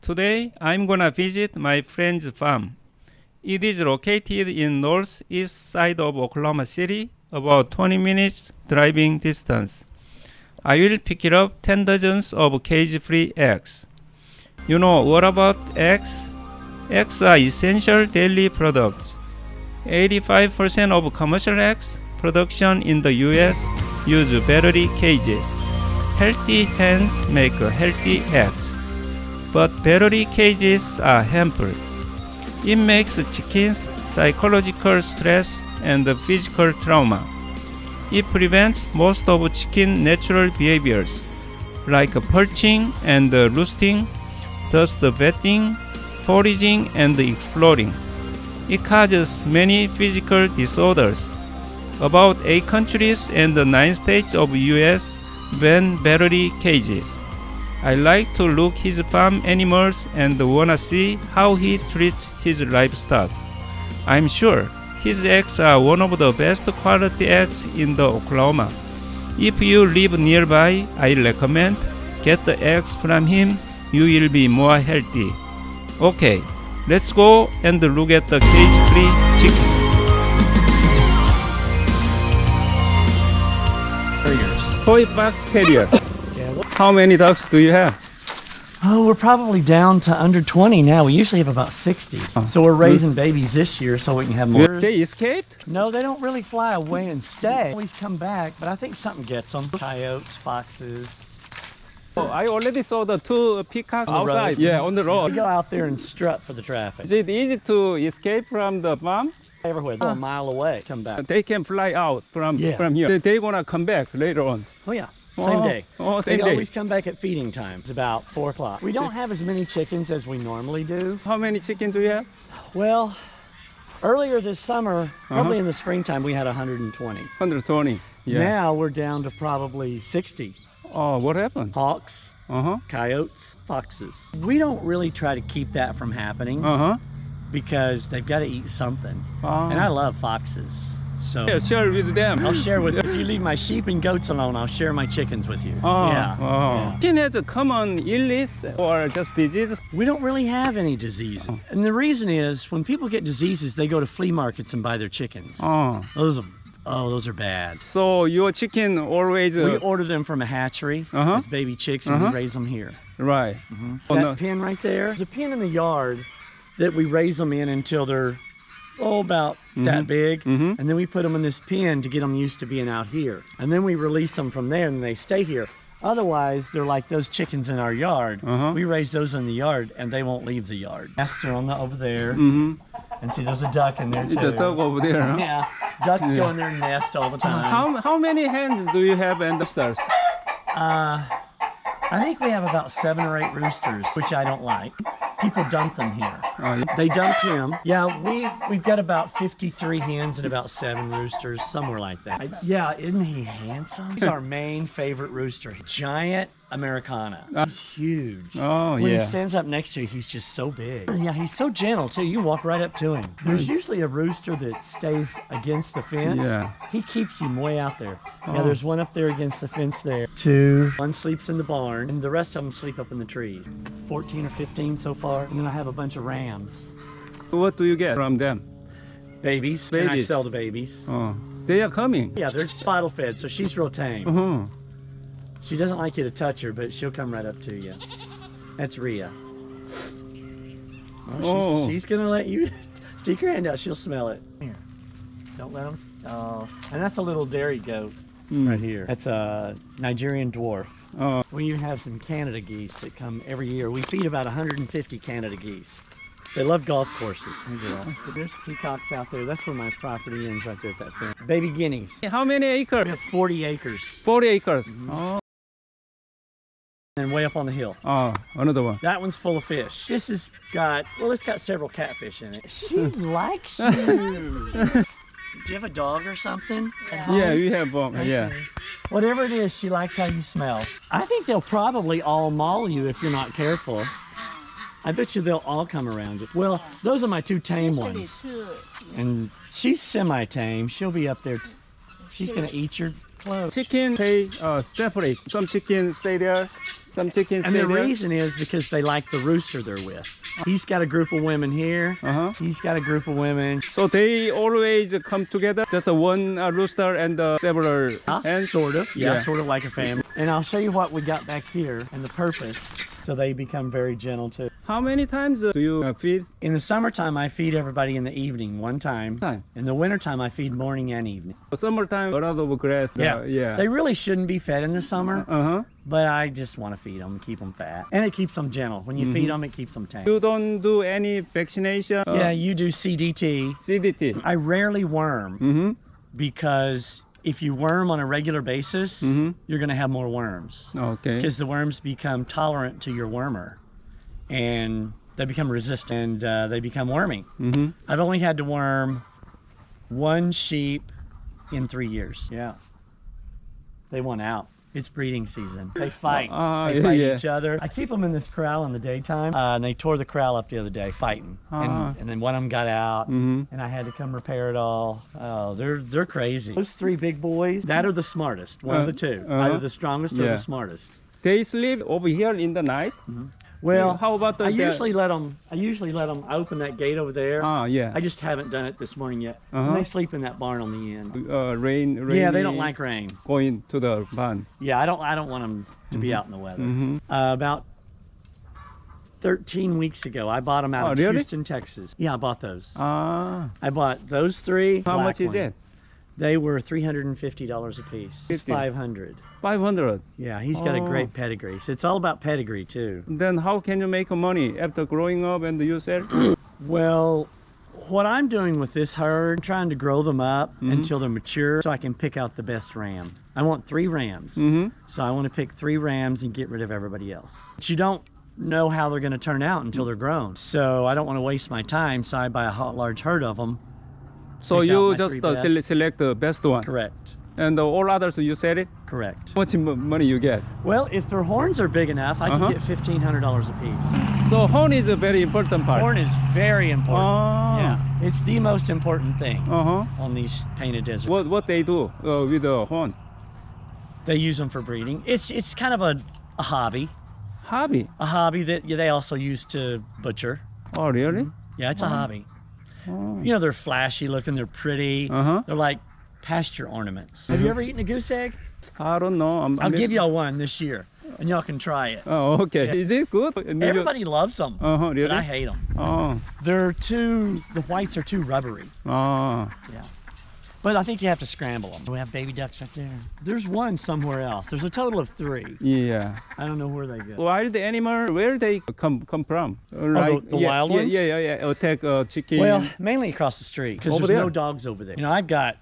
Today I'm gonna visit my friend's farm. It is located in northeast side of Oklahoma City, about 20 minutes driving distance. I will pick it up 10 dozens of cage-free eggs. You know what about eggs? Eggs are essential daily products. 85% of commercial eggs production in the US use battery cages. Healthy hens make healthy eggs, but battery cages are harmful. It makes chickens psychological stress and physical trauma. It prevents most of chicken natural behaviors, like perching and roosting, thus the bedding, foraging, and exploring. It causes many physical disorders. About 8 countries and 9 states of US ban battery cages. I like to look his farm animals and wanna see how he treats his livestock. I'm sure his eggs are one of the best quality eggs in the Oklahoma. If you live nearby, I recommend get the eggs from him. You will be more healthy. Okay, let's go and look at the cage-free chicken. Toy box carrier. How many ducks do you have? Oh, we're probably down to under 20 now. We usually have about 60. So we're raising babies this year so we can have more. They escaped? No, they don't really fly away and stay. Always come back, but I think something gets them. Coyotes, foxes. Oh, I already saw the 2 peacocks On the outside. road. Yeah, on the We road. go out there and strut for the traffic. Is it easy to escape from the farm? Everywhere, a mile away, come back. They can fly out from here. They're gonna come back later on. Oh yeah, same day. Oh, same They day. always come back at feeding time. It's about 4 o'clock. We don't have as many chickens as we normally do. How many chickens do you have? Well, earlier this summer, probably in the springtime, we had 120. 120. Yeah. Now we're down to probably 60. Oh, what happened? Hawks, Uh-huh. coyotes, foxes. We don't really try to keep that from happening Uh-huh. because they've got to eat something. Oh. And I love foxes. So Yeah, share with them. I'll share with if you leave my sheep and goats alone, I'll share my chickens with you. Oh, Yeah. oh. Chicken has a common illness or just disease? We don't really have any diseases. And the reason is when people get diseases, they go to flea markets and buy their chickens. Oh. Those are bad. So your chicken always... We order them from a hatchery as baby chicks and we raise them here. Right. Oh, That no. pen right there, there's a pen in the yard that we raise them in until they're about that big. And then we put them in this pen to get them used to being out here. And then we release them from there and they stay here. Otherwise, they're like those chickens in our yard. We raise those in the yard and they won't leave the yard. Nests are on over there. And see, there's a duck in there too. It's a dog over there, huh? Yeah, ducks go in their nest all the time. How many hens do you have and roosters? I think we have about 7 or 8 roosters, which I don't like. People dump them here. They dumped him. Yeah, we've got about 53 hens and about 7 roosters, somewhere like that. Yeah, isn't he handsome? He's our main favorite rooster. Giant Americana. He's huge. Oh, When he yeah. stands up next to you, he's just so big. Yeah, he's so gentle too. You can walk right up to him. There's usually a rooster that stays against the fence. Yeah. He keeps him way out there. Yeah, there's one up there against the fence there. 2. One sleeps in the barn, and the rest of them sleep up in the trees. 14 or 15 so far. And then I have a bunch of rams. What do you get from them? Babies. And I Babies. sell the babies. Oh, they are coming. Yeah, they're bottle fed, so she's real tame. She doesn't like you to touch her, but she'll come right up to you. That's Rhea. She's gonna let you stick your hand out. She'll smell it. Here, don't let them. Oh, and that's a little dairy goat right here. That's a Nigerian dwarf. Oh. We even have some Canada geese that come every year. We feed about 150 Canada geese. They love golf courses. There's peacocks out there. That's where my property ends, right there at that fence. Baby guineas. How many acres? We have 40 acres. 40 acres. Oh. And way up on the hill. Oh, another one. That one's full of fish. This has got, well, it's got several catfish in it. She likes you. Do you have a dog or something? Yeah, we have yeah. Whatever it is, she likes how you smell. I think they'll probably all maul you if you're not careful. I bet you they'll all come around you. Well, those are my 2 tame ones. And she's semi-tame. She'll be up there. She's gonna eat your clothes. Chicken stay separate. Some chicken stay there, Some chickens And stay the there? reason is because they like the rooster they're with. He's got a group of women here. Uh-huh. He's got a group of women. So they always come together? Just one rooster and several hens? Sort of. Yeah, Yeah. sort of like a family. And I'll show you what we got back here and the purpose. So they become very gentle too. How many times do you feed? In the summertime, I feed everybody in the evening one time. In the wintertime, I feed morning and evening. Summertime, a lot of grass. Yeah. They really shouldn't be fed in the summer, Uh-huh. but I just want to feed them and keep them fat. And it keeps them gentle. When you feed them, it keeps them tame. You don't do any vaccination? Yeah, you do CDT. CDT. I rarely worm Mm-hmm. because if you worm on a regular basis, you're going to have more worms. Okay. Because the worms become tolerant to your wormer. And they become resistant and they become wormy. Mm-hmm. I've only had to worm one sheep in 3 years. Yeah. They want out. It's breeding season. They fight. They fight each other. I keep them in this corral in the daytime, and they tore the corral up the other day fighting. And then one of them got out, and I had to come repair it all. Oh, they're crazy. Those three big boys, that are the smartest. One of the two, either the strongest or the smartest. They sleep over here in the night? Well, how about the I usually let them open that gate over there. Yeah. I just haven't done it this morning yet. And they sleep in that barn on the end. Rain. Yeah, they don't like rain. Going to the barn. Yeah, I don't want them to be out in the weather. About 13 weeks ago, I bought them out of really? Houston, Texas. Yeah, I bought those. Ah. I bought those three. How black much is one. it? They were $350 a piece. It's 500. 500. Yeah, he's got a great pedigree. So it's all about pedigree too. Then how can you make money after growing up and you sell? Well, what I'm doing with this herd, I'm trying to grow them up until they're mature so I can pick out the best ram. I want 3 rams. So I want to pick 3 rams and get rid of everybody else. But you don't know how they're going to turn out until they're grown. So I don't want to waste my time, so I buy a large herd of them. So Pick out you my just 3 best. select the best one. Correct. And all others you sell it? Correct. How much money you get? Well, if their horns are big enough, I can get $1,500 a piece. So horn is a very important part. Horn is very important. Oh. Yeah, it's the most important thing Uh-huh. on these painted deserts. What they do with the horn? They use them for breeding. It's kind of a hobby. Hobby? A hobby that they also use to butcher. Oh, really? Yeah, it's a hobby. Oh. You know, they're flashy looking, they're pretty. Uh-huh. They're like pasture ornaments. Have you ever eaten a goose egg? I don't know. I'll give y'all one this year, and y'all can try it. Oh, okay. Yeah. Is it good? Everybody loves them, Uh-huh, really? but I hate them. Oh. The whites are too rubbery. Oh. Yeah. But I think you have to scramble them. We have baby ducks right there. There's one somewhere else. There's a total of 3. Yeah. I don't know where they go. Wild animal, where they come from? the wild ones? Yeah. Attack chicken. Well, mainly across the street because Over there's there? no dogs over there. You know, I've got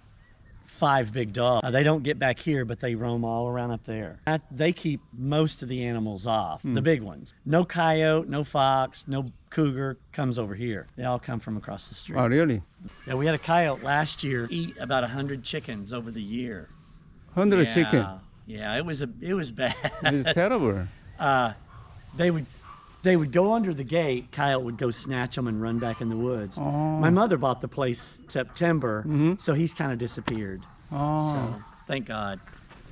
5 big dogs. They don't get back here, but they roam all around up there. They keep most of the animals off, the big ones. No coyote, no fox, no cougar comes over here. They all come from across the street. Oh, really? Yeah, we had a coyote last year eat about 100 chickens over the year. 100 chicken. Yeah, it was bad. It's terrible. They would go under the gate. Coyote would go snatch them and run back in the woods. Oh. My mother bought the place September, so he's kind of disappeared. Oh. So thank God.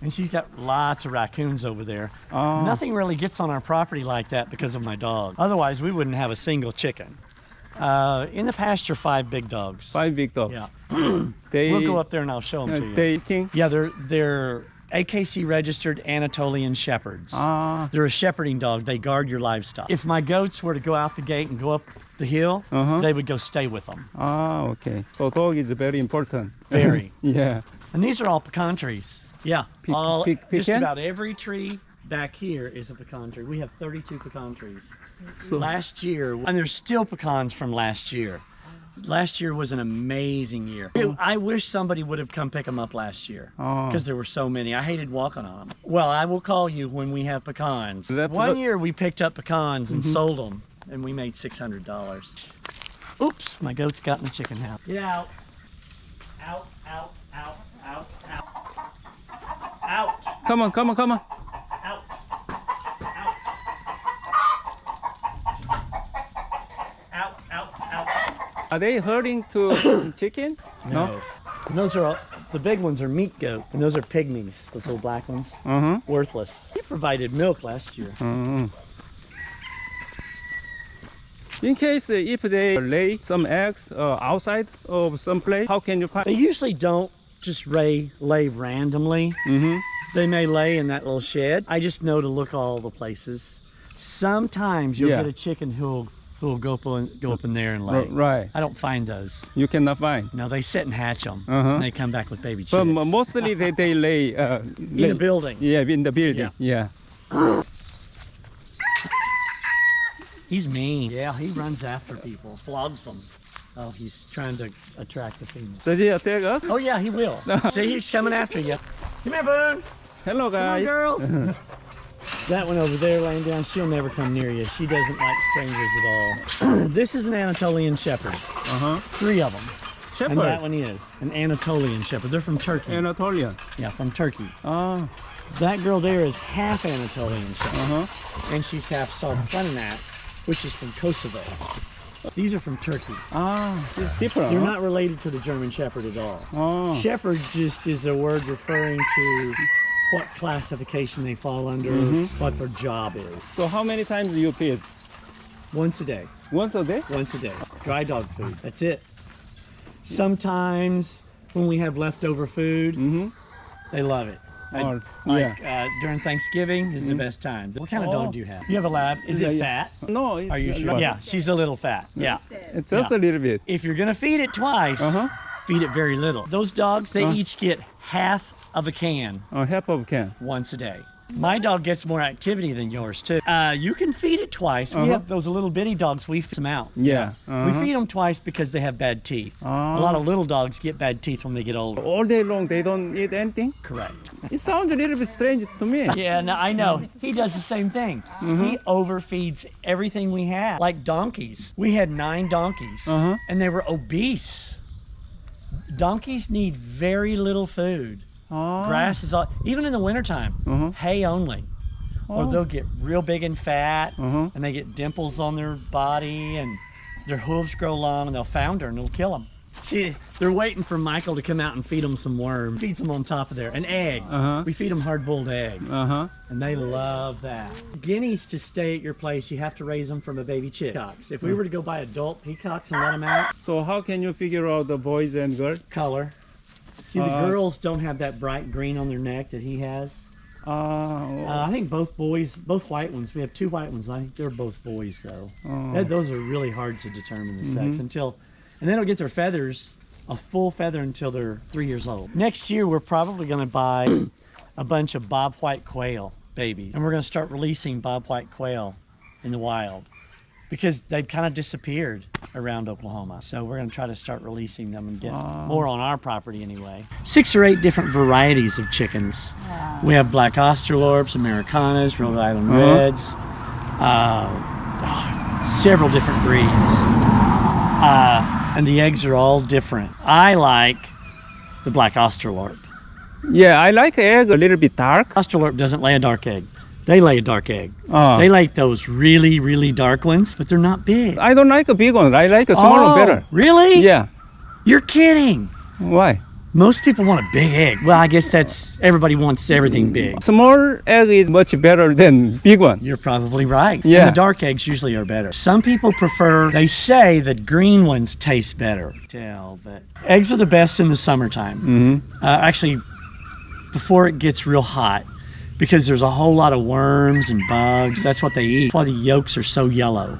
And she's got lots of raccoons over there. Oh. Nothing really gets on our property like that because of my dog. Otherwise, we wouldn't have a single chicken. In the pasture, 5 big dogs. 5 big dogs. Yeah. They, We'll go up there and I'll show them to you. They eating? Yeah, they're AKC registered Anatolian Shepherds. Ah. They're a shepherding dog. They guard your livestock. If my goats were to go out the gate and go up the hill, they would go stay with them. Ah, okay. So dog is very important. Very. Yeah. And these are all pecan trees. Yeah, just pecan? about every tree back here is a pecan tree. We have 32 pecan trees. So, Last year, and there's still pecans from last year. Last year was an amazing year. I wish somebody would have come pick them up last year because there were so many. I hated walking on them. Well, I will call you when we have pecans. One year we picked up pecans and sold them, and we made $600. Oops, my goat's got in the chicken house. Get out. Out, out, out, out, out. Out. come on. Out. Out. Out, out, out. Are they herding to chicken? No. And those are The big ones are meat goat, and those are pygmies, those little black ones. Worthless. He provided milk last year. In case if they lay some eggs outside of some place, how can you find? They usually don't just lay randomly. They may lay in that little shed. I just know to look all the places. Sometimes you'll get a chicken who'll go up in there and lay. Right. I don't find those. You cannot find. No, they sit and hatch them. And they come back with baby chicks. But mostly they lay in the building. Yeah, in the building. Yeah. He's mean. Yeah, he runs after people, flogs them. Oh, he's trying to attract the female. Does he attack us? Oh yeah, he will. See, he's coming after you. Come here, Boone. Hello, guys. Come on, girls. That one over there laying down, she'll never come near you. She doesn't like strangers at all. This is an Anatolian Shepherd. 3 of them. Shepherd. And that one is an Anatolian Shepherd. They're from Turkey. Anatolian. Yeah, from Turkey. Oh. That girl there is half Anatolian Shepherd. And she's half Sardinia, which is from Kosovo. These are from Turkey. It's different. They're not related to the German Shepherd at all. Shepherd just is a word referring to what classification they fall under, what their job is. So how many times do you feed? Once a day. Once a day? Once a day. Dry dog food. That's it. Sometimes when we have leftover food, they love it. During Thanksgiving is the best time. What kind of dog do you have? You have a lab. Is it fat? No. Are you sure? Yeah, she's a little fat. Yeah. It's just a little bit. If you're going to feed it twice, feed it very little. Those dogs, they each get half of a can. Half of a can. Once a day. My dog gets more activity than yours too. You can feed it twice. We have those little bitty dogs, we feed them out. Yeah. We feed them twice because they have bad teeth. A lot of little dogs get bad teeth when they get older. All day long they don't eat anything? Correct. It sounds a little bit strange to me. Yeah, no, I know. He does the same thing. He overfeeds everything we have. Like donkeys. We had 9 donkeys and they were obese. Donkeys need very little food. Grass is all, even in the wintertime, hay only. Or they'll get real big and fat, and they get dimples on their body, and their hooves grow long, and they'll founder, and it'll kill them. See, they're waiting for Michael to come out and feed them some worm. Feeds them on top of there. An egg. We feed them hard-boiled egg. And they love that. Guineas, to stay at your place, you have to raise them from a baby chick. Peacocks. If we were to go buy adult peacocks and let them out. So how can you figure out the boys and girls? Color. See, the girls don't have that bright green on their neck that he has. I think both boys, both white ones. We have 2 white ones. I think they're both boys, though. Those are really hard to determine the sex until, and they don't get their feathers, a full feather, until they're 3 years old. Next year, we're probably going to buy a bunch of bobwhite quail babies, and we're going to start releasing bobwhite quail in the wild because they've kind of disappeared around Oklahoma. So we're going to try to start releasing them and get more on our property anyway. 6 or 8 different varieties of chickens. We have black Australorps, Americanas, Rhode Island Reds, several different breeds. And the eggs are all different. I like the black Australorp. Yeah, I like the egg a little bit dark. Australorp doesn't lay a dark egg. They lay a dark egg. They like those really, really dark ones, but they're not big. I don't like a big one. I like a small one better. Really? Yeah. You're kidding. Why? Most people want a big egg. Well, I guess that's, everybody wants everything big. Small egg is much better than big one. You're probably right. Yeah. And the dark eggs usually are better. Some people prefer, they say that green ones taste better. But eggs are the best in the summertime. Actually, before it gets real hot, because there's a whole lot of worms and bugs. That's what they eat. That's why the yolks are so yellow.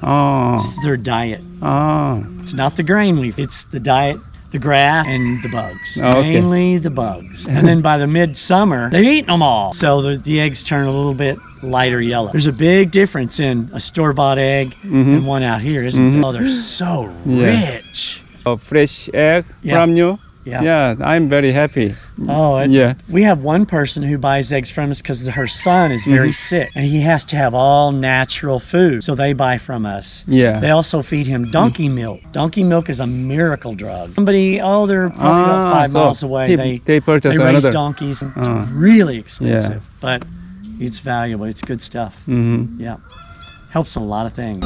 It's their diet. It's not the grain leaf. It's the diet, the grass, and the bugs. Mainly the bugs. And then by the midsummer, they've eaten them all. So the eggs turn a little bit lighter yellow. There's a big difference in a store-bought egg and one out here, isn't there? Oh, they're so rich. A fresh egg from you? Yeah, I'm very happy. We have one person who buys eggs from us because her son is very sick and he has to have all natural food, so they buy from us. They also feed him donkey milk. Donkey milk is a miracle drug. Somebody, they're probably about 5 miles away. They raise donkeys. It's really expensive, but it's valuable. It's good stuff. Helps a lot of things.